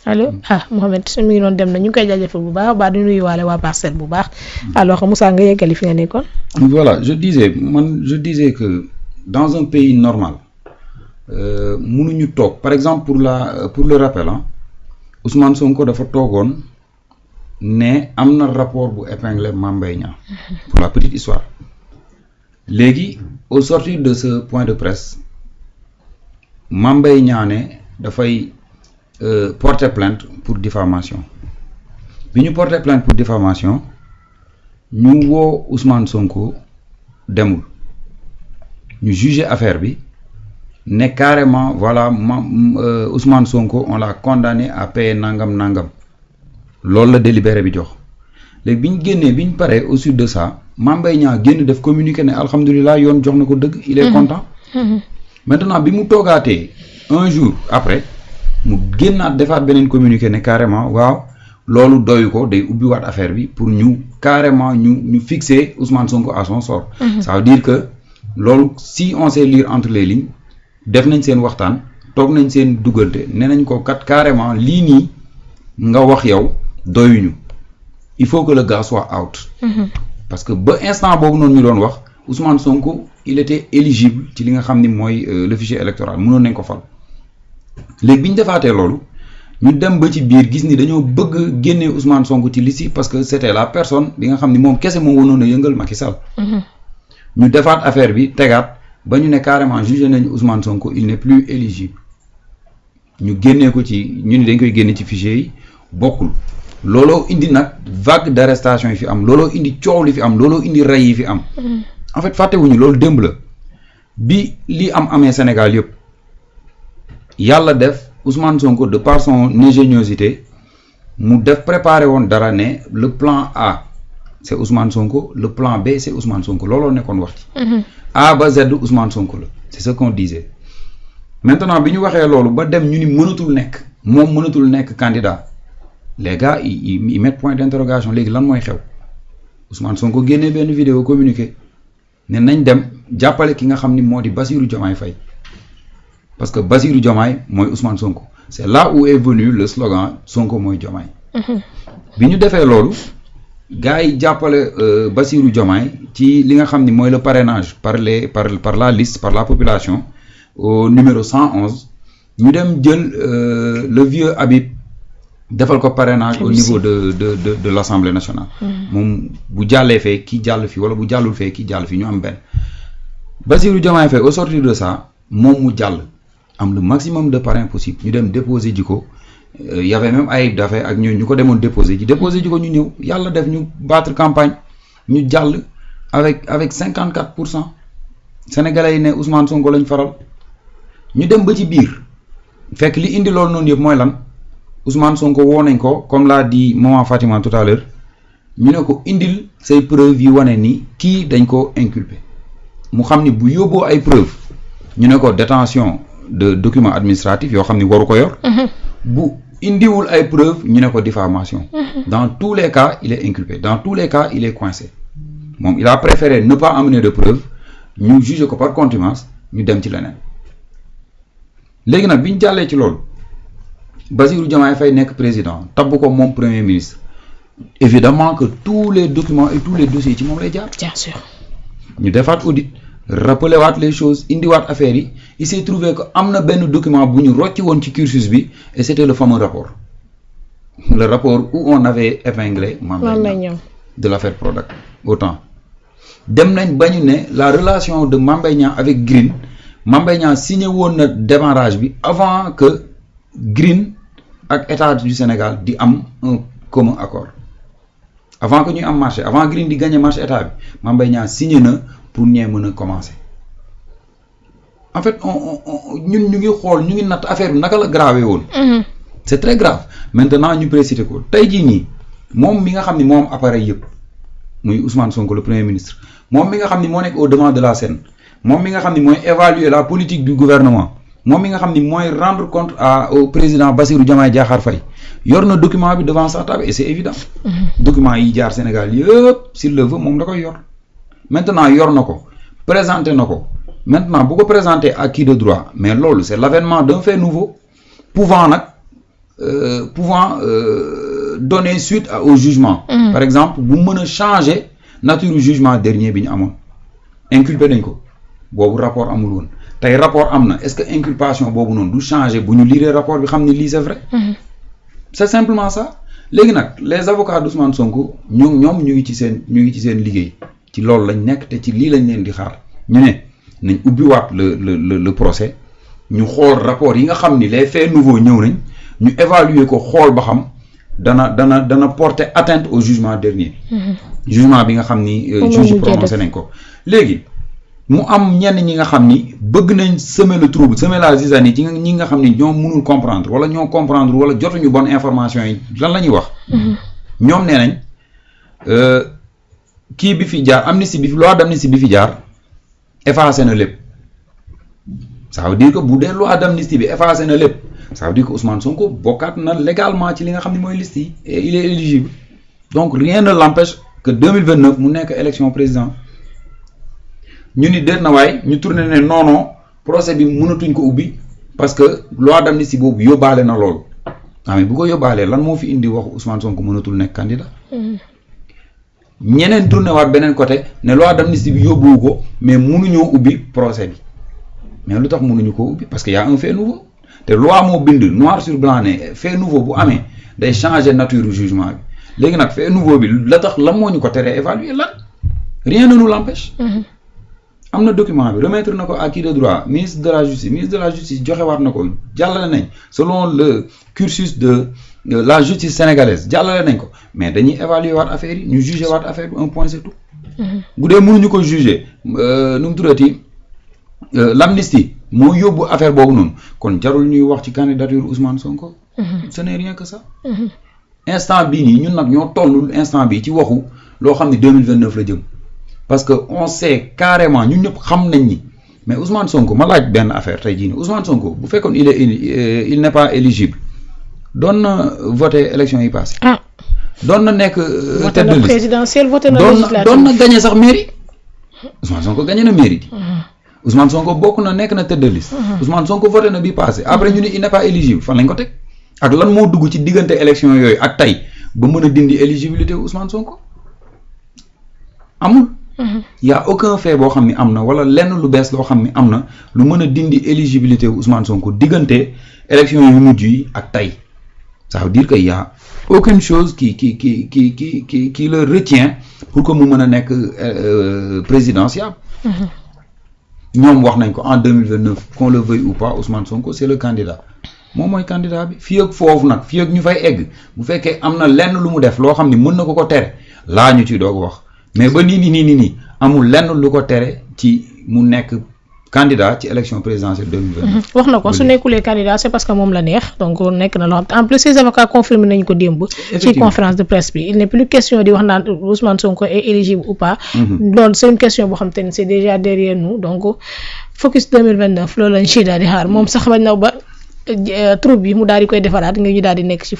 allo Mohamed mi ngi doon dem na ñu ngi koy jaajëfal bu baax ba di nuyuwaale waa Parcelles bu baax alors Moussa nga yeggali fi nga nekkoon. voilà je disais que dans un pays normal mënuñu toog par exemple pour le rappel Ousmane Sonko dafa toogoon ne am na rapport bu épinglé Mame Mbaye Niang pour la petite histoire léegi au sortir de ce point de presse Mame Mbaye Niang ne dafay porter plainte pour diffamation bi ñu porter plainte pour diffamation ñu woo Ousmane Sonko demul ñu juger affaire bi ne carrément voilà Ousmane Sonko on l'a condamné à payer nangam loolu la délibéré bi jox léegi bi ñu génnee bi ñu paree au suite de ça Mame Mbaye Niang génn def communiqué ne alhamdulilah yoon jox na ko dëgg. il est content. maintenant bi mu toogaatee un jour après mu génnaat defaat beneen communiqué ne carrément waaw loolu doyu ko day ubbiwaat affaire bi pour ñu carrément ñu fixer Ousmane Sonko à son sort. Ça veut dire que loolu si on sait lire entre les lignes def nañ seen waxtaan toog nañ seen duggante nee nañ ko kat carrément lii nii nga wax yow doyuñu il faut que le gars soit out. parce que ba instant boobu noonu ñu doon wax Ousmane Sonko il était éligible ci li nga xam ni mooy le fichier électoral mënoon nañ ko fal. léegi bi ñu defaatee loolu ñu dem ba ci biir gis ni dañoo bëgg génnee Ousmane Sonko ci liste parce que c'était la personne bi nga xam ni moom kese moo wënoon a yëngal Macky Sall. ñu defaat affaire bi tegaat ba ñu ne carrément jugé nañu Ousmane Sonko il n'est plus éligible ñu génnee ko ci ñu ni dañ koy génne ci fichier yi bokkul looloo indi nag vague d'arrestation yi fi am looloo indi coow li fi am looloo indi rey yi fi am. en fait fàttewuñu loolu démb la bi li amee Sénégal yëpp. yàlla def Ousmane Sonko de par son ingéniosité mu def préparé woon dara ne le plan A c'est Ousmane Sonko le plan B c'est Ousmane Sonko looloo nekkoon wax ci A ba Z Ousmane Sonko la c'est ce qu'on disait maintenant bi ñu waxee loolu ba dem ñu ni mënatul nekk candidat les gars ils mettent point d'interrogation léegi lan mooy xew Ousmane Sonko génnee benn vidéo communiqué ne nañ dem jàppale ki nga xam ni moo di Bassirou Diomaye Faye parce que Bassirou Diomaye mooy Ousmane Sonko c'est là où est venu le slogan Sonko mooy Diomaye. bi ñu defee loolu gars yi jàppale Bassirou Diomaye ci li nga xam ni mooy le parrainage par la liste par la population au numéro 111 ñu dem jël le vieux Habib defal ko parrainage au niveau de l'Assemblée nationale. moom bu jàllee fee kii jàll fi wala bu jàllul fee kii jàll fi ñu am benn Bassirou Diomaye Faye au sortir de ça moom mu jàll. am le maximum de parrains possible ñu dem déposer ji ko y avait même Ayib Daffé ak ñu ko demoon déposer ji ko ñu ñëw yàlla def ñu battre campagne ñu jàll avec 54% sénégalais yi ne Ousmane Sonko lañ faral ñu dem ba ci biir fekk li indi loolu noonu yëpp mooy lan Ousmane Sonko woo nañ ko comme l'a dit maman Fatima tout à l'heure ñu ne ko indil say preuves yi wane ni kii dañ ko inculpé mu xam ni bu yóbboo ay preuves ñu ne ko détention de documents administratifs yoo xam ni waru ko yor. bu indiwul ay preuves ñu ne ko diffamation. dans tous les cas il est inculpé dans tous les cas il est coincé moom il a préféré ne pas amener de preuves ñu juger ko par contumace ñu dem ci leneen léegi nag bi ñu jàllee ci loolu Bassirou Diomaye Faye nekk président tabb ko moom premier ministre évidemment que tous les documents et tous les dossiers ci moom lay jaar. bien sûr ñu defaat audit. rappeler waat les choses indiwaat affaires yi il s'est trouvé que am na benn document bu ñu rocci woon ci cursus bi et c'était le fameux rapport le rapport où on avait épinglé Mame Mbaye Niang de l'affaire Prodac autant dem nañ ba ñu ne la relation de Mame Mbaye Niang avec Green Mame Mbaye Niang signé woon na démarrage bi avant que Green ak état du Sénégal di am un commun accord avant que ñuy am marché avant Green di gagner marché état bi Mame Mbaye Niang signé na pour ñee mën a commencer en fait ñun ñu ngi xool ñu ngi natt affaire bi naka la grave woon. c'est très grave maintenant ñu préciser ko tey jii nii moom mi nga xam ni moom appareil yëpp muy Ousmane Sonko le premier ministre moom mi nga xam ni moo nekk au devant de la scène moom mi nga xam ni mooy évaluer la politique du gouvernement moom mi nga xam ni mooy rendre compte au président Bassirou Diomaye Diakhar Faye yor na document bi devant sa table et c'est évident. document yi jaar Sénégal yëpp s'il le veut moom da koy yor. maintenant yor na ko présenté na ko maintenant bu ko présenté à qui de droit mais loolu c'est l'avènement d'un fait nouveau pouvant nag pouvant donner suite au jugement. Par exemple bu mën a changer nature jugement dernier bi ñu amoon inculpé nañ ko boobu rapport amul woon tey rapport am na est-ce que inculpation boobu noonu du changer bu ñu lire rapport bi xam ni lii c'est vrai. C'est simplement ça. léegi nag les avocats d'Ousmane Sonko ñoom ñu ngi ci seen liggéey ci loolu lañ nekk te ci lii lañ leen di xaar ñu ne nañ ubbiwaat le procès ñu xool rapport yi nga xam ni les faits nouveaux ñëw nañ ñu évaluer ko xool ba xam dana porter atteinte au jugement dernier. Jugement bi nga xam ni juge prononcé nañ ko léegi mu am ñenn ñi nga xam ni bëgg nañ semer le trouble semer la zizanie ci ñi nga xam ni ñoom mënul comprendre wala ñoo comprendre wala jotuñu bonne information yi lan la ñuy wax. ñoom nee nañ kii bi fi jaar amnistie bi fi loi d'amnistie bi fi jaar effacé na lépp ça veut dire que bu dee loi d'amnistie bi effacé na lépp ça veut dire que Ousmane Sonko bokkaat na légalement ci li nga xam ne mooy liste yi et il est éligible donc rien ne l'empêche que 2029 mu nekk élection président. ñu ni déet na waay ñu tourné ne non procès bi mënatuñ ko ubbi parce que loi d'amnistie boobu yóbbaale na loolu mais bu ko yóbbaalee lan moo fi indi waxu Ousmane Sonko mënatul nekk candidat. ñeneen tourné waat beneen côté ne loi d'amnistie bi yóbbuwu ko mais mënuñoo ubbi procès bi mais lu tax mënuñu koo ubbi parce que y a un fait nouveau te loi moo bind noir sur blanc ne fait nouveau bu amee day changer nature du jugement bi léegi nag fait nouveau bi la tax lan moo ñu ko teree évaluer lan rien ne nous l'empêche. am na document bi remettre na ko à qui de droit ministre de la justice joxe waat na ko jàllale nañ selon le cursus de la justice sénégalaise jàllale nañ ko mais dañuy évaluer waat affaire yi ñu juger waat affaire bi un point c'est tout. bu dee mënuñu ko juger nu mu tuddati l'amnistie moo yóbbu affaire boobu noonu kon jarul ñuy wax ci candidature Ousmane Sonko. ce n'est rien que ça. instant bii nii ñun nag ñoo tollul instant bii ci waxu loo xam ne 2029 la jëm. parce que on sait carrément ñun ñëpp xam nañ ni mais Ousmane Sonko ma laaj benn affaire tey jii nii Ousmane Sonko bu fekkoon il n'est pas éligible doon na voter élection yi passé. doon na nekk. tête de liste présidentielle voté na législative doon na gagné sax mairie. Ousmane Sonko gagné na mairie. Ousmane Sonko bokk na nekk na tête de liste. Ousmane Sonko voté na bi passé après ñu ni il n'est pas éligible fan lañ ko teg ak lan moo dugg ci diggante élection yooyu ak tey ba mën a dindi éligibilité Ousmane Sonko amul. y a aucun fait boo xam ni am na wala lenn lu bees loo xam ni am na lu mën a dindi éligibilité Ousmane Sonko diggante élection yu mujj yi ak tey ça veut dire que y a aucune chose qui le retient pour que mu mën a nekk présidentiable. ñoom wax nañ ko en 2029 qu'on le veuille ou pas Ousmane Sonko c'est le candidat moom mooy candidat bi fii ak foofu nag fii ak ñu fay egg bu fekkee am na lenn lu mu def loo xam ni mën na ko tere laa ñu ci doog wax. mais ba nii amul lenn lu ko tere ci mu nekk candidat ci élection présidentielle 2020. wax na ko su nekkulee candidat c'est parce que moom la neex donc nekk na loo xam en plus ses avocats confirmé nañu ko démb. ci conférence de presse bi il n'est plus question di wax naan Ousmane Sonko est éligible ou pas. loolu c'est une question boo xam te ne c'est déjà derrière nous donc focus 2029 loolu lañ ci daal di xaar moom sax bañ na ba troupe bi mu daal di koy defaraat nga ñu daal di nekk ci.